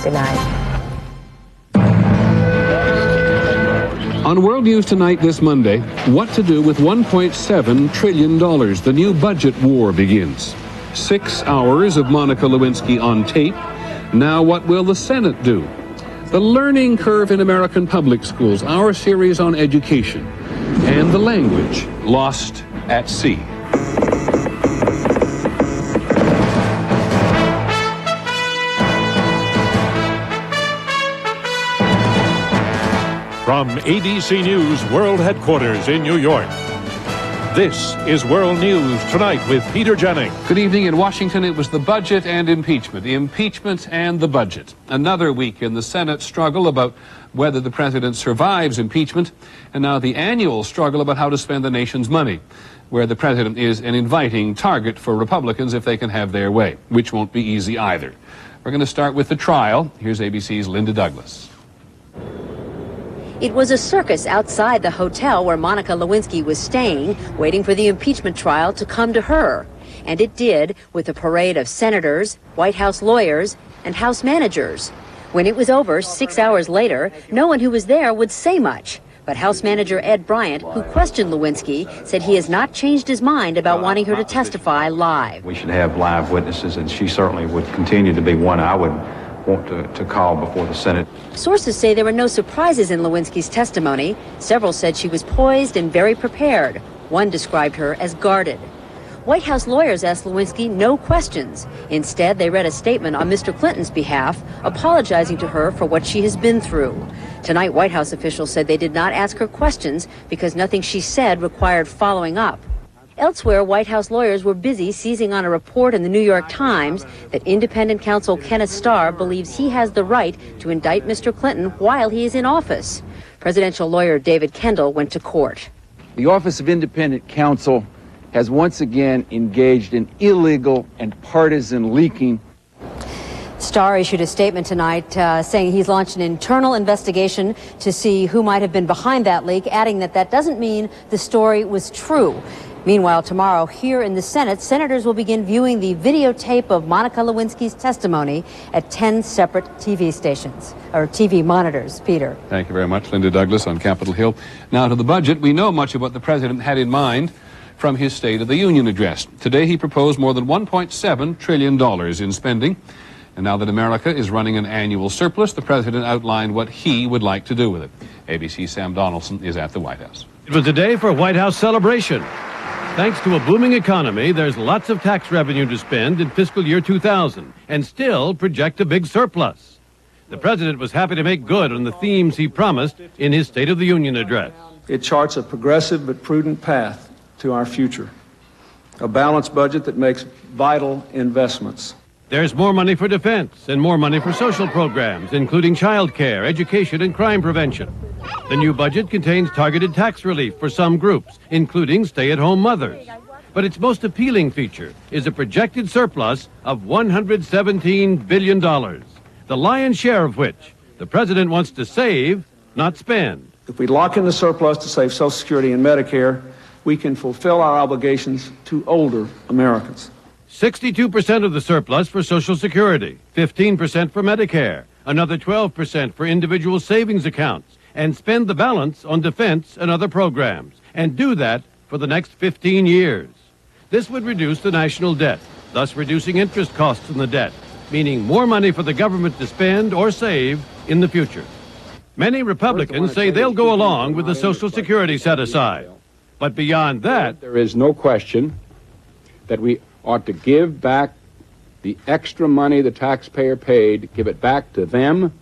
Tonight. On World News Tonight this Monday, what to do with $1.7 trillion. The new budget war begins. 6 hours of Monica Lewinsky on tape. Now what will the Senate do? The learning curve in American public schools, our series on education, and the language lost at sea. From ABC News World Headquarters in New York, this is World News Tonight with Peter Jennings. Good evening. In Washington, it was the budget and impeachment. The impeachment and the budget. Another week in the Senate struggle about whether the president survives impeachment, and now the annual struggle about how to spend the nation's money, where the president is an inviting target for Republicans if they can have their way, which won't be easy either. We're going to start with the trial. Here's ABC's Linda Douglas. It was a circus outside the hotel where Monica Lewinsky was staying, waiting for the impeachment trial to come to her. And it did, with a parade of senators, White House lawyers, and House managers. When it was over, 6 hours later, no one who was there would say much. But House Manager Ed Bryant, who questioned Lewinsky, said he has not changed his mind about wanting her to testify live. We should have live witnesses, and she certainly would continue to be one I would want to call before the Senate. Sources say there were no surprises in Lewinsky's testimony. Several said she was poised and very prepared. One described her as guarded. White House lawyers asked Lewinsky no questions. Instead, they read a statement on Mr. Clinton's behalf, apologizing to her for what she has been through. Tonight, White House officials said they did not ask her questions because nothing she said required following up. Elsewhere, White House lawyers were busy seizing on a report in the New York Times that independent counsel Kenneth Starr believes he has the right to indict Mr. Clinton while he is in office. Presidential lawyer David Kendall went to court. The Office of Independent Counsel has once again engaged in illegal and partisan leaking. Starr issued a statement tonight saying he's launched an internal investigation to see who might have been behind that leak, adding that that doesn't mean the story was true. Meanwhile, tomorrow here in the Senate, senators will begin viewing the videotape of Monica Lewinsky's testimony at 10 separate TV stations, or TV monitors. Peter. Thank you very much, Linda Douglas on Capitol Hill. Now to the budget. We know much of what the president had in mind from his State of the Union address. Today he proposed more than $1.7 trillion in spending. And now that America is running an annual surplus, the president outlined what he would like to do with it. ABC's Sam Donaldson is at the White House. It was a day for White House celebration. Thanks to a booming economy, there's lots of tax revenue to spend in fiscal year 2000 and still project a big surplus. The president was happy to make good on the themes he promised in his State of the Union address. It charts a progressive but prudent path to our future, a balanced budget that makes vital investments. There's more money for defense and more money for social programs, including child care, education, and crime prevention. The new budget contains targeted tax relief for some groups, including stay-at-home mothers. But its most appealing feature is a projected surplus of $117 billion, the lion's share of which the president wants to save, not spend. If we lock in the surplus to save Social Security and Medicare, we can fulfill our obligations to older Americans. 62% of the surplus for Social Security, 15% for Medicare, another 12% for individual savings accounts, and spend the balance on defense and other programs, and do that for the next 15 years. This would reduce the national debt, thus reducing interest costs on the debt, meaning more money for the government to spend or save in the future. Many Republicans say they'll go along with the Social Security set-aside. But beyond that, there is no question that we ought to give back the extra money the taxpayer paid, give it back to them.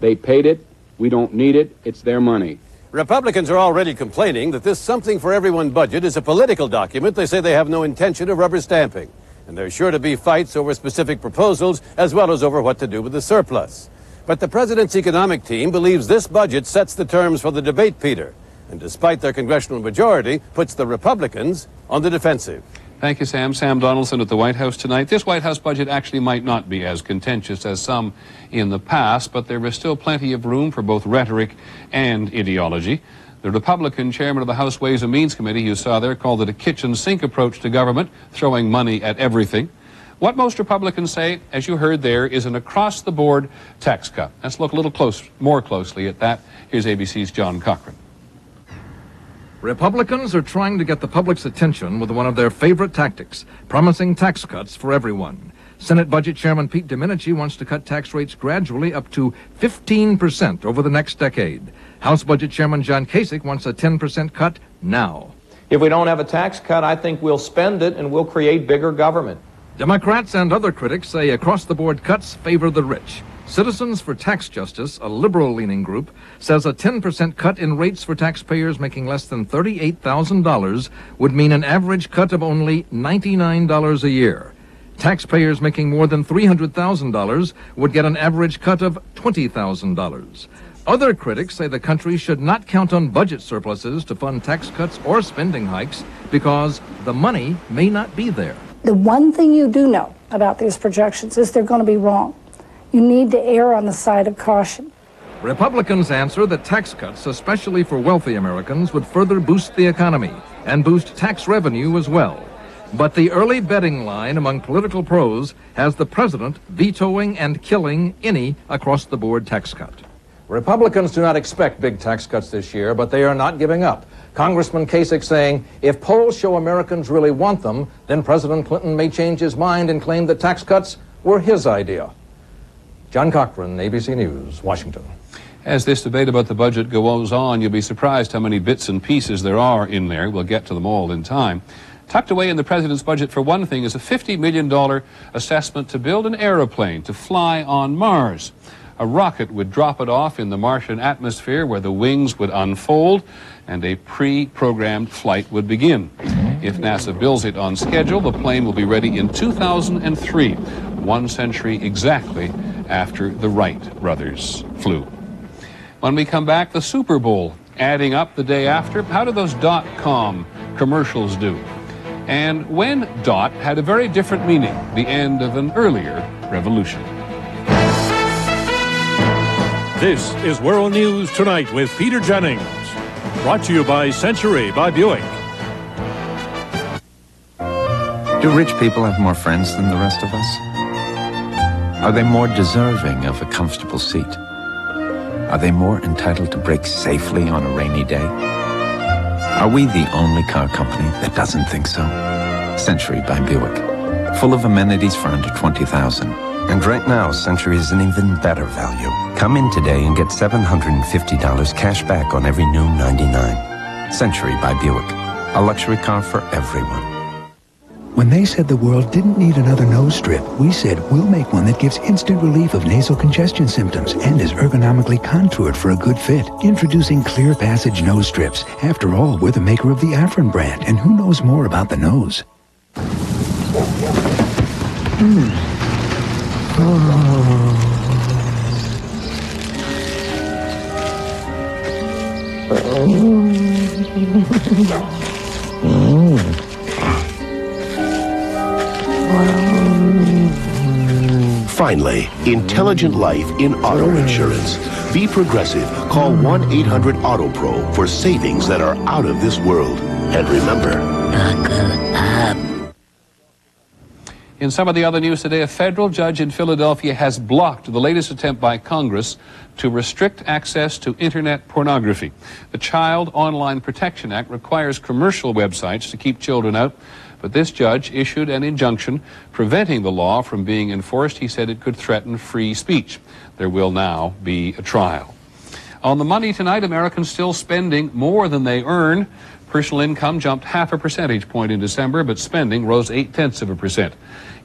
They paid it. We don't need it. It's their money. Republicans are already complaining that this Something for Everyone budget is a political document they say they have no intention of rubber stamping. And there's sure to be fights over specific proposals as well as over what to do with the surplus. But the president's economic team believes this budget sets the terms for the debate, Peter, and despite their congressional majority, puts the Republicans on the defensive. Thank you, Sam. Sam Donaldson at the White House tonight. This White House budget actually might not be as contentious as some in the past, but there is still plenty of room for both rhetoric and ideology. The Republican chairman of the House Ways and Means Committee, you saw there, called it a kitchen sink approach to government, throwing money at everything. What most Republicans say, as you heard there, is an across-the-board tax cut. Let's look a little more closely at that. Here's ABC's John Cochran. Republicans are trying to get the public's attention with one of their favorite tactics, promising tax cuts for everyone. Senate Budget Chairman Pete Domenici wants to cut tax rates gradually up to 15% over the next decade. House Budget Chairman John Kasich wants a 10% cut now. If we don't have a tax cut, I think we'll spend it and we'll create bigger government. Democrats and other critics say across-the-board cuts favor the rich. Citizens for Tax Justice, a liberal-leaning group, says a 10% cut in rates for taxpayers making less than $38,000 would mean an average cut of only $99 a year. Taxpayers making more than $300,000 would get an average cut of $20,000. Other critics say the country should not count on budget surpluses to fund tax cuts or spending hikes because the money may not be there. The one thing you do know about these projections is they're going to be wrong. You need to err on the side of caution. Republicans answer that tax cuts, especially for wealthy Americans, would further boost the economy and boost tax revenue as well. But the early betting line among political pros has the president vetoing and killing any across-the-board tax cut. Republicans do not expect big tax cuts this year, but they are not giving up. Congressman Kasich saying, if polls show Americans really want them, then President Clinton may change his mind and claim that tax cuts were his idea. John Cochran, ABC News, Washington. As this debate about the budget goes on, you'll be surprised how many bits and pieces there are in there. We'll get to them all in time. Tucked away in the president's budget, for one thing, is a $50 million assessment to build an aeroplane to fly on Mars. A rocket would drop it off in the Martian atmosphere where the wings would unfold and a pre-programmed flight would begin. If NASA builds it on schedule, the plane will be ready in 2003, 1 century exactly after the Wright brothers flew. When we come back, the Super Bowl adding up the day after. How do those .com commercials do? And when dot had a very different meaning, the end of an earlier revolution. This is World News Tonight with Peter Jennings. Brought to you by Century by Buick. Do rich people have more friends than the rest of us? Are they more deserving of a comfortable seat? Are they more entitled to brake safely on a rainy day? Are we the only car company that doesn't think so? Century by Buick. Full of amenities for under $20,000. And right now, Century is an even better value. Come in today and get $750 cash back on every new 99. Century by Buick. A luxury car for everyone. When they said the world didn't need another nose strip, we said we'll make one that gives instant relief of nasal congestion symptoms and is ergonomically contoured for a good fit. Introducing Clear Passage Nose Strips. After all, we're the maker of the Afrin brand, and who knows more about the nose? Finally, intelligent life in auto insurance. Be Progressive. Call 1-800-AUTO-PRO for savings that are out of this world. And remember, buckle up. In some of the other news today, a federal judge in Philadelphia has blocked the latest attempt by Congress to restrict access to internet pornography. The Child Online Protection Act requires commercial websites to keep children out, but this judge issued an injunction preventing the law from being enforced. He said it could threaten free speech. There will now be a trial. On the money tonight, Americans still spending more than they earn. Personal income jumped 0.5 percentage point in December, but spending rose 0.8%.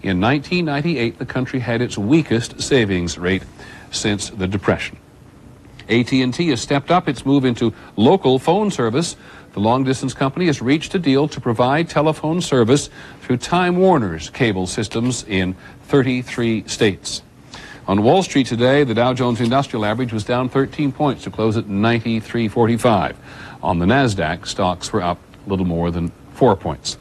In 1998, the country had its weakest savings rate since the Depression. AT&T has stepped up its move into local phone service. The long-distance company has reached a deal to provide telephone service through Time Warner's cable systems in 33 states. On Wall Street today, the Dow Jones Industrial Average was down 13 points to close at 93.45. On the NASDAQ, stocks were up a little more than 4 points.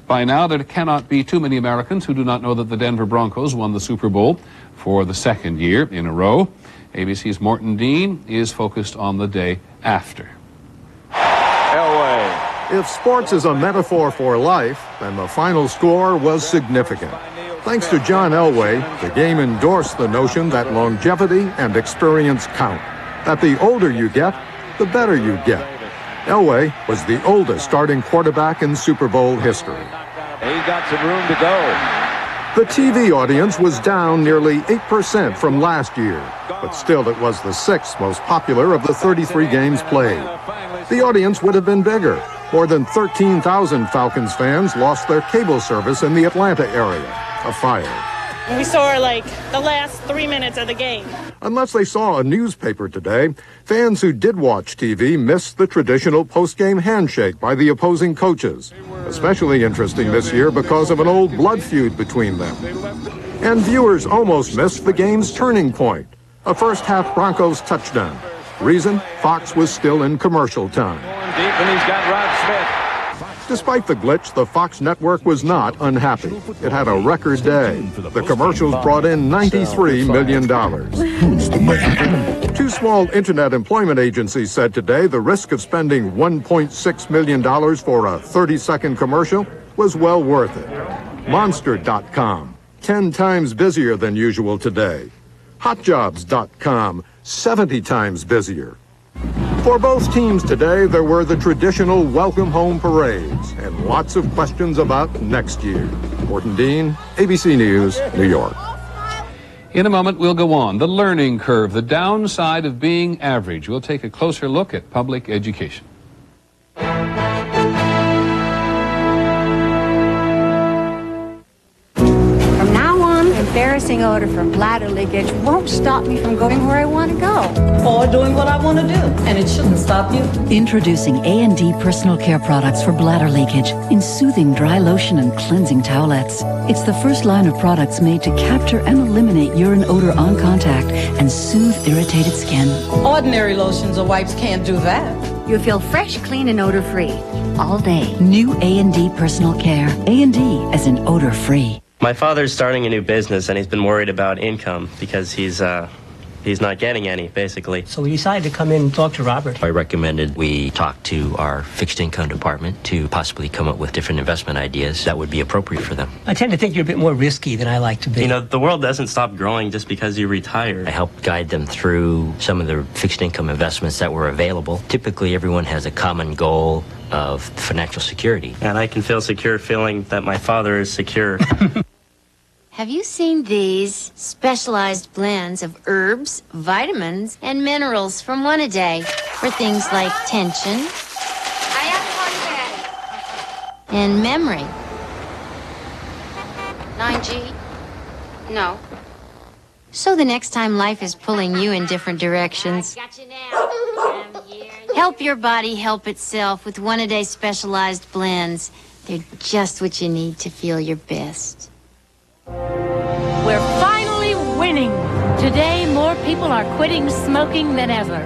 By now, there cannot be too many Americans who do not know that the Denver Broncos won the Super Bowl for the second year in a row. ABC's Morton Dean is focused on the day after. If sports is a metaphor for life, then the final score was significant. Thanks to John Elway, the game endorsed the notion that longevity and experience count, that the older you get, the better you get. Elway was the oldest starting quarterback in Super Bowl history. He's got some room to go. The TV audience was down nearly 8% from last year, but still it was the sixth most popular of the 33 games played. The audience would have been bigger. More than 13,000 Falcons fans lost their cable service in the Atlanta area. A fire. We saw like the last 3 minutes of the game. Unless they saw a newspaper today, fans who did watch TV missed the traditional post-game handshake by the opposing coaches. Especially interesting this year because of an old blood feud between them. And viewers almost missed the game's turning point, a first-half Broncos touchdown. Reason? Fox was still in commercial time. Deep, and he's got Rod Smith. Despite the glitch, the Fox network was not unhappy. It had a record day. The commercials brought in $93 million. Two small internet employment agencies said today the risk of spending $1.6 million for a 30-second commercial was well worth it. Monster.com, 10 times busier than usual today. Hotjobs.com, 70 times busier. For both teams today, there were the traditional welcome home parades and lots of questions about next year. Morton Dean, ABC News, New York. In a moment, we'll go on. The learning curve, the downside of being average. We'll take a closer look at public education. Embarrassing odor from bladder leakage won't stop me from going where I want to go. Or doing what I want to do, and it shouldn't stop you. Introducing A&D personal care products for bladder leakage in soothing dry lotion and cleansing towelettes. It's the first line of products made to capture and eliminate urine odor on contact and soothe irritated skin. Ordinary lotions or wipes can't do that. You'll feel fresh, clean, and odor-free all day. New A&D personal care. A&D as in odor-free. My father's starting a new business, and he's been worried about income because he's not getting any, basically. So we decided to come in and talk to Robert. I recommended we talk to our fixed income department to possibly come up with different investment ideas that would be appropriate for them. I tend to think you're a bit more risky than I like to be. You know, the world doesn't stop growing just because you retire. I helped guide them through some of the fixed income investments that were available. Typically, everyone has a common goal of financial security. And I can feel secure feeling that my father is secure. Have you seen these specialized blends of herbs, vitamins, and minerals from One A Day for things like tension and memory? 9G? No. So the next time life is pulling you in different directions, help your body help itself with One A Day specialized blends. They're just what you need to feel your best. We're finally winning. Today, more people are quitting smoking than ever.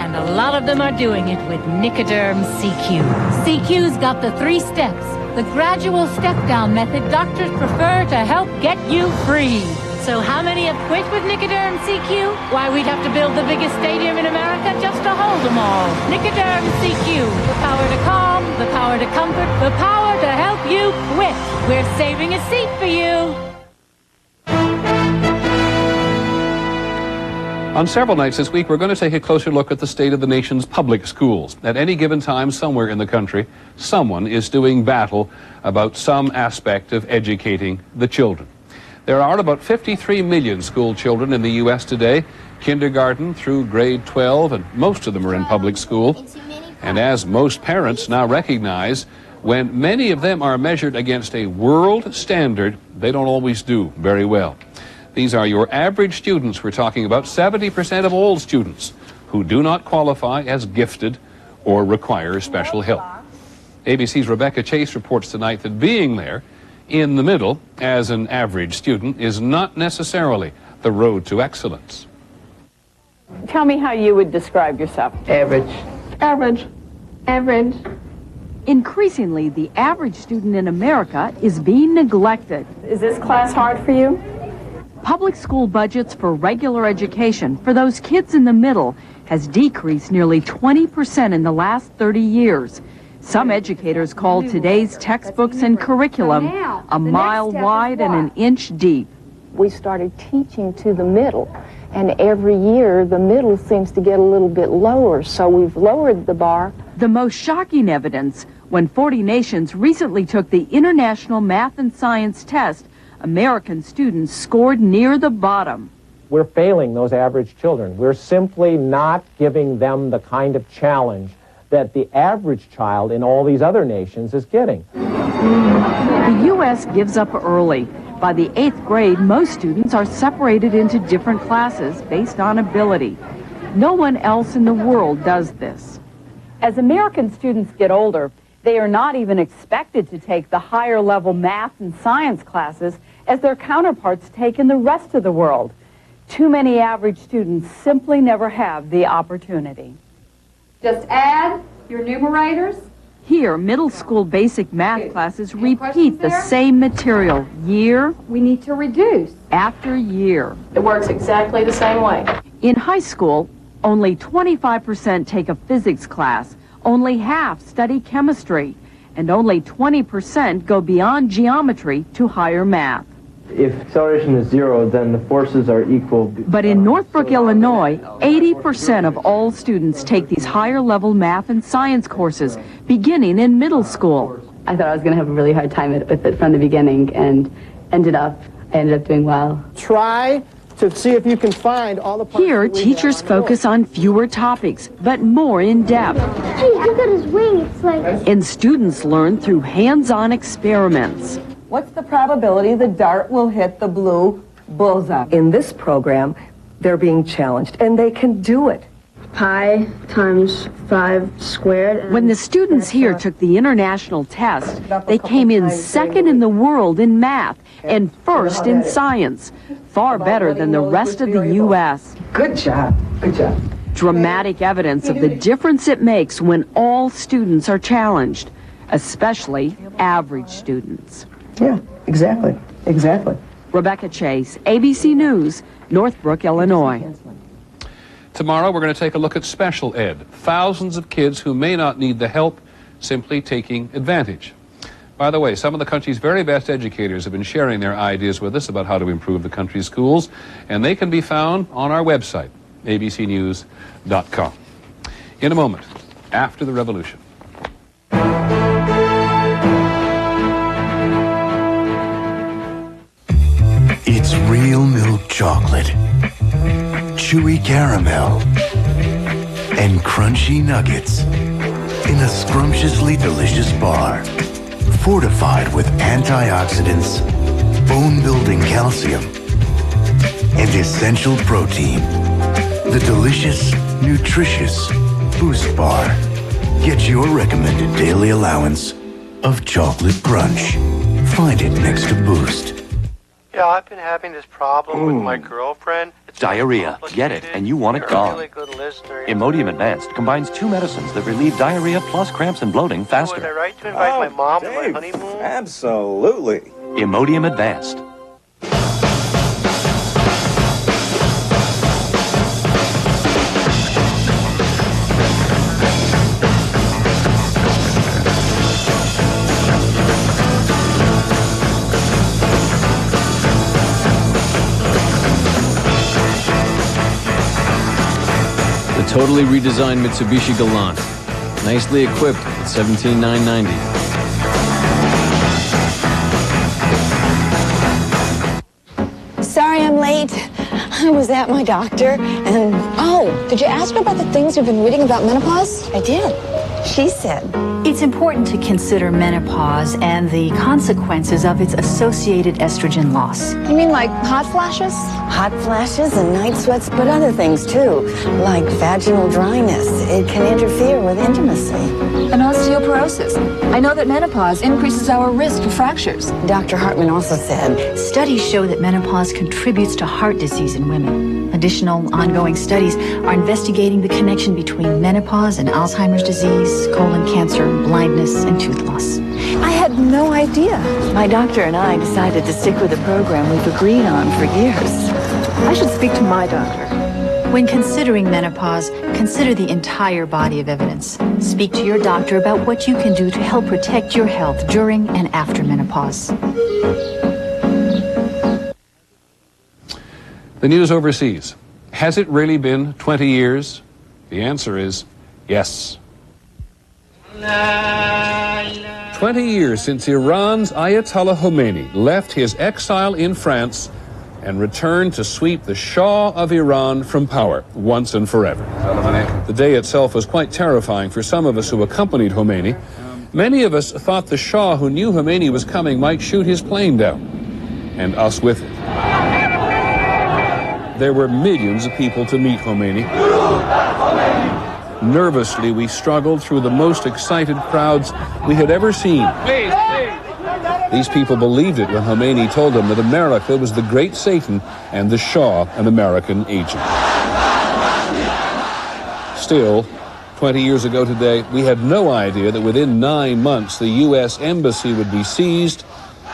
And a lot of them are doing it with Nicoderm CQ. CQ's got the 3 steps, the gradual step-down method doctors prefer to help get you free. So how many have quit with Nicoderm CQ? Why, we'd have to build the biggest stadium in America just to hold them all. Nicoderm CQ, the power to calm, the power to comfort, the power to help you quit. We're saving a seat for you. On several nights this week, we're going to take a closer look at the state of the nation's public schools. At any given time, somewhere in the country, someone is doing battle about some aspect of educating the children. There are about 53 million school children in the U.S. today, kindergarten through grade 12, and most of them are in public school. And as most parents now recognize, when many of them are measured against a world standard, they don't always do very well. These are your average students we're talking about, 70% of all students who do not qualify as gifted or require special help. ABC's Rebecca Chase reports tonight that being there in the middle as an average student is not necessarily the road to excellence. Tell me how you would describe yourself. Average. Average. Average. Increasingly, the average student in America is being neglected. Is this class hard for you? Public school budgets for regular education for those kids in the middle has decreased nearly 20% in the last 30 years. Some educators call today's textbooks and curriculum a mile wide and an inch deep. We started teaching to the middle, and every year the middle seems to get a little bit lower, so we've lowered the bar. The most shocking evidence, when 40 nations recently took the International Math and Science test, American students scored near the bottom. We're failing those average children. We're simply not giving them the kind of challenge that the average child in all these other nations is getting. The U.S. gives up early. By the 8th grade, most students are separated into different classes based on ability. No one else in the world does this. As American students get older, they are not even expected to take the higher level math and science classes as their counterparts take in the rest of the world. Too many average students simply never have the opportunity. Just add your numerators. Here, middle school basic math classes repeat the same material year. We need to reduce. After year. It works exactly the same way. In high school, only 25% take a physics class, only half study chemistry, and only 20% go beyond geometry to higher math. If acceleration is 0, then the forces are equal. But in Northbrook, Illinois, 80% of all students take these higher-level math and science courses, beginning in middle school. I thought I was going to have a really hard time with it from the beginning, and I ended up doing well. Try to see if you can find all the parts. Here, teachers focus on fewer topics, but more in depth. Hey, look at his wing. It's like... And students learn through hands-on experiments. What's the probability the dart will hit the blue bullseye? In this program, they're being challenged, and they can do it. Pi times 5 squared. When the students here took the international test, they came in second in the world in math and first in science, far better than the rest of the U.S. Good job. Good job. Dramatic evidence of the difference it makes when all students are challenged, especially average students. Yeah, exactly. Exactly. Rebecca Chase, ABC News, Northbrook, Illinois. Tomorrow we're going to take a look at special ed. Thousands of kids who may not need the help, simply taking advantage. By the way, some of the country's very best educators have been sharing their ideas with us about how to improve the country's schools, and they can be found on our website, abcnews.com. In a moment, after the revolution. It's real milk chocolate, chewy caramel, and crunchy nuggets in a scrumptiously delicious bar, fortified with antioxidants, bone-building calcium, and essential protein. The delicious, nutritious Boost Bar. Get your recommended daily allowance of chocolate crunch. Find it next to Boost. Yeah, I've been having this problem with my girlfriend. It's diarrhea. Get it, and you want it gone. Really good listener. Imodium Advanced combines 2 medicines that relieve diarrhea plus cramps and bloating faster. Was I right to invite my mom to my honeymoon? Absolutely. Imodium Advanced. Totally redesigned Mitsubishi Galant. Nicely equipped with $17,990. Sorry I'm late. I was at my doctor and... Oh, did you ask her about the things you've been reading about menopause? I did. She said... It's important to consider menopause and the consequences of its associated estrogen loss. You mean like hot flashes? Hot flashes and night sweats, but other things too, like vaginal dryness. It can interfere with intimacy. And osteoporosis. I know that menopause increases our risk for fractures. Dr. Hartman also said... Studies show that menopause contributes to heart disease in women. Additional ongoing studies are investigating the connection between menopause and Alzheimer's disease, colon cancer, blindness, and tooth loss. I had no idea. My doctor and I decided to stick with the program we've agreed on for years. I should speak to my doctor. When considering menopause, consider the entire body of evidence. Speak to your doctor about what you can do to help protect your health during and after menopause. The news overseas. Has it really been 20 years? The answer is yes. 20 years since Iran's Ayatollah Khomeini left his exile in France and returned to sweep the Shah of Iran from power once and forever. The day itself was quite terrifying for some of us who accompanied Khomeini. Many of us thought the Shah, who knew Khomeini was coming, might shoot his plane down, and us with it. There were millions of people to meet Khomeini. Nervously, we struggled through the most excited crowds we had ever seen. These people believed it when Khomeini told them that America was the great Satan and the Shah an American agent. Still, 20 years ago today, we had no idea that within 9 months the U.S. Embassy would be seized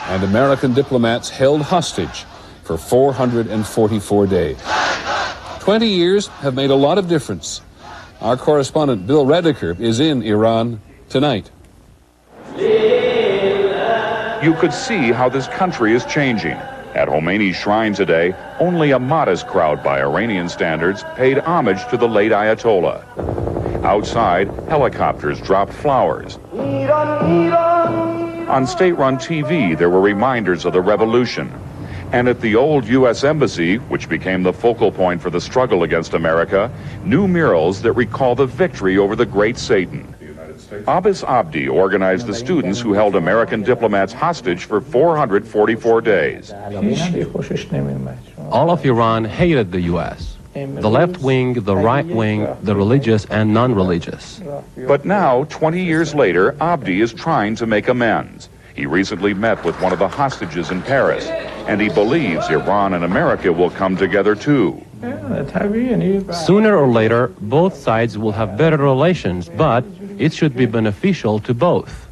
and American diplomats held hostage for 444 days. 20 years have made a lot of difference. Our correspondent Bill Redeker is in Iran tonight. You could see how this country is changing. At Khomeini's shrine today, only a modest crowd by Iranian standards paid homage to the late Ayatollah. Outside, helicopters dropped flowers. On state-run TV, there were reminders of the revolution. And at the old U.S. Embassy, which became the focal point for the struggle against America, new murals that recall the victory over the great Satan. Abbas Abdi organized the students who held American diplomats hostage for 444 days. All of Iran hated the U.S. The left wing, the right wing, the religious and non-religious. But now, 20 years later, Abdi is trying to make amends. He recently met with one of the hostages in Paris, and he believes Iran and America will come together too. Sooner or later, both sides will have better relations, but it should be beneficial to both.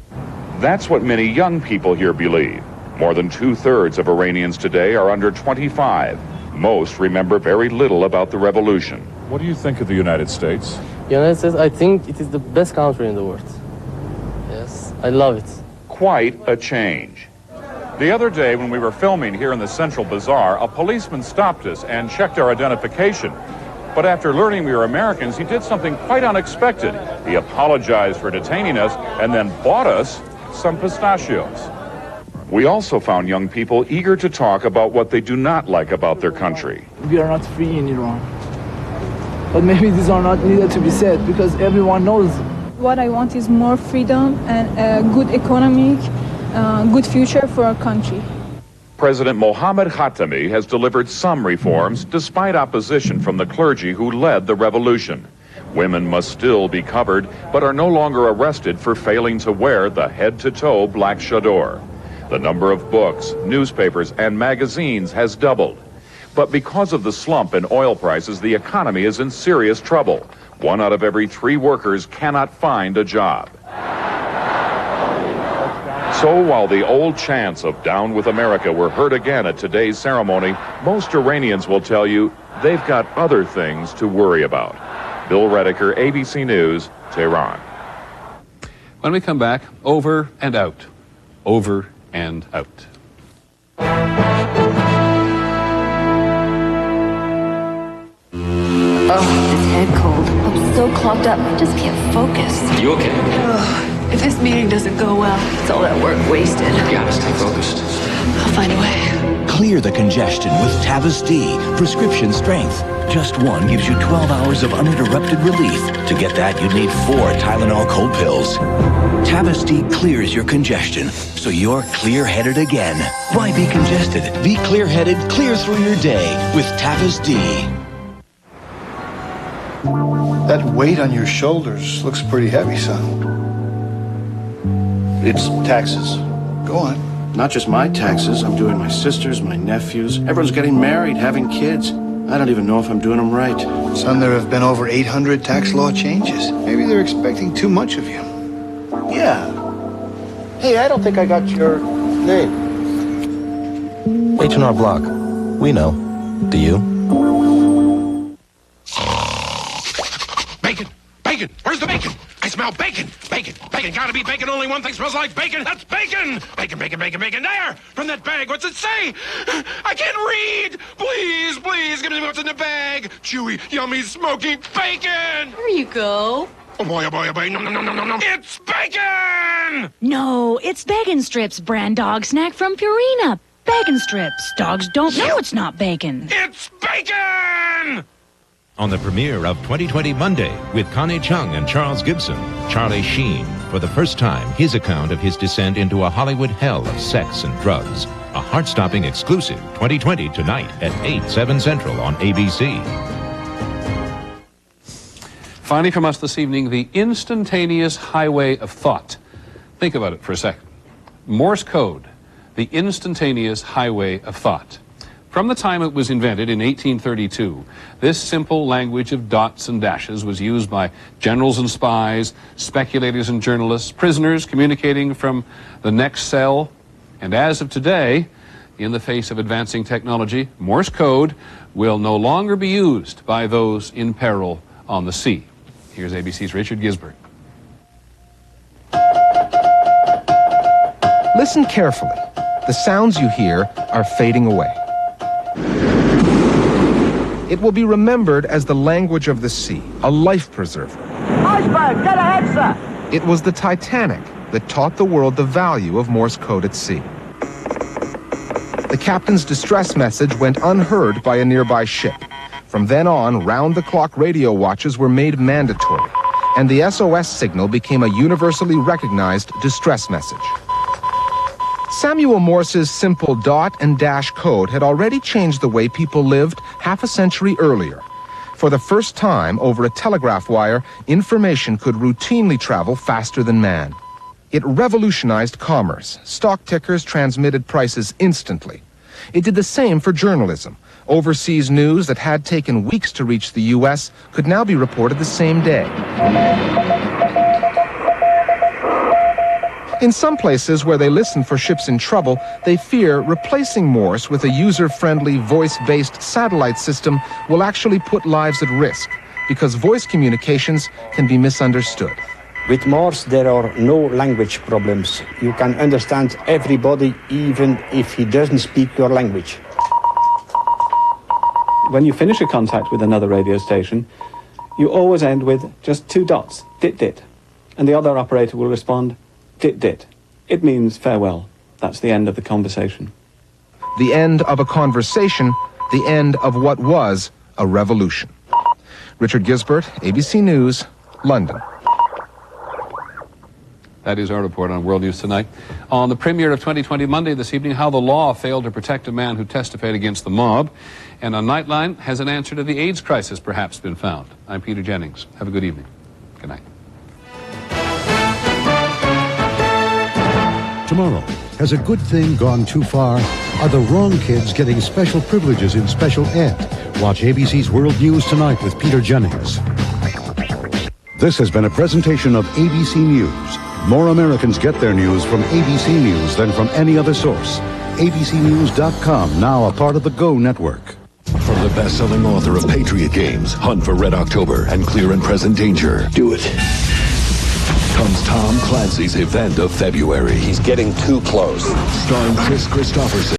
That's what many young people here believe. More than 2/3 of Iranians today are under 25. Most remember very little about the revolution. What do you think of the United States? The United States, I think it is the best country in the world. Yes, I love it. Quite a change. The other day when we were filming here in the Central Bazaar, a policeman stopped us and checked our identification. But after learning we were Americans, he did something quite unexpected. He apologized for detaining us and then bought us some pistachios. We also found young people eager to talk about what they do not like about their country. We are not free in Iran. But maybe these are not needed to be said because everyone knows. What I want is more freedom and a good economic, good future for our country. President Mohammad Khatami has delivered some reforms despite opposition from the clergy who led the revolution. Women must still be covered, but are no longer arrested for failing to wear the head-to-toe black chador. The number of books, newspapers, and magazines has doubled. But because of the slump in oil prices, the economy is in serious trouble. 1 out of every 3 workers cannot find a job. So while the old chants of Down with America were heard again at today's ceremony, most Iranians will tell you they've got other things to worry about. Bill Redeker, ABC News, Tehran. When we come back, over and out. Over and out. This head cold. I'm so clogged up, I just can't focus. You okay? If this meeting doesn't go well, it's all that work wasted. You gotta stay focused. I'll find a way. Clear the congestion with Tavus D, prescription strength. Just one gives you 12 hours of uninterrupted relief. To get that, you'd need 4 Tylenol cold pills. Tavus D clears your congestion, so you're clear-headed again. Why be congested? Be clear-headed, clear through your day with Tavus D. That weight on your shoulders looks pretty heavy, son. It's taxes. Go on. Not just my taxes. I'm doing my sister's, my nephew's. Everyone's getting married, having kids. I don't even know if I'm doing them right. Son, there have been over 800 tax law changes. Maybe they're expecting too much of you. Yeah. Hey, I don't think I got your name. H&R Block. We know. Do you? Bacon! Bacon! Where's the bacon? I smell bacon! Bacon! Bacon! Gotta be bacon! Only one thing smells like bacon! That's bacon! Bacon, bacon, bacon, bacon! There! From that bag! What's it say? I can't read! Please, please, give me what's in the bag! Chewy, yummy, smoky bacon! There you go. Oh boy, oh boy, oh boy! No, no, no, no, no, no! It's bacon! No, it's Bacon Strips, brand dog snack from Purina. Bacon Strips. Dogs don't know it's not bacon. It's bacon! On the premiere of 2020 Monday with Connie Chung and Charles Gibson, Charlie Sheen, for the first time, his account of his descent into a Hollywood hell of sex and drugs. A heart-stopping exclusive, 2020 tonight at 8, 7 Central on ABC. Finally from us this evening, the instantaneous highway of thought. Think about it for a second. Morse code, the instantaneous highway of thought. From the time it was invented in 1832, this simple language of dots and dashes was used by generals and spies, speculators and journalists, prisoners communicating from the next cell. And as of today, in the face of advancing technology, Morse code will no longer be used by those in peril on the sea. Here's ABC's Richard Gisbert. Listen carefully. The sounds you hear are fading away. It will be remembered as the language of the sea, a life preserver. Iceberg, get ahead, sir! It was the Titanic that taught the world the value of Morse code at sea. The captain's distress message went unheard by a nearby ship. From then on, round-the-clock radio watches were made mandatory, and the SOS signal became a universally recognized distress message. Samuel Morse's simple dot and dash code had already changed the way people lived half a century earlier. For the first time, over a telegraph wire, information could routinely travel faster than man. It revolutionized commerce. Stock tickers transmitted prices instantly. It did the same for journalism. Overseas news that had taken weeks to reach the U.S. could now be reported the same day. In some places where they listen for ships in trouble, they fear replacing Morse with a user-friendly, voice-based satellite system will actually put lives at risk, because voice communications can be misunderstood. With Morse, there are no language problems. You can understand everybody, even if he doesn't speak your language. When you finish a contact with another radio station, you always end with just 2 dots, dit dit, and the other operator will respond, dit dit. It means farewell. That's the end of the conversation. The end of a conversation, the end of what was a revolution. Richard Gisbert, ABC News, London. That is our report on World News Tonight. On the premiere of 2020 Monday this evening, how the law failed to protect a man who testified against the mob. And on Nightline, has an answer to the AIDS crisis perhaps been found? I'm Peter Jennings. Have a good evening. Good night. Tomorrow, has a good thing gone too far? Are the wrong kids getting special privileges in special ed? Watch ABC's World News Tonight with Peter Jennings. This has been a presentation of ABC News. More Americans get their news from ABC News than from any other source. ABCnews.com, now a part of the Go Network. From the best-selling author of Patriot Games, Hunt for Red October, and Clear and Present Danger. Do it. Comes Tom Clancy's Event of February. He's getting too close. Starring Chris Christopherson.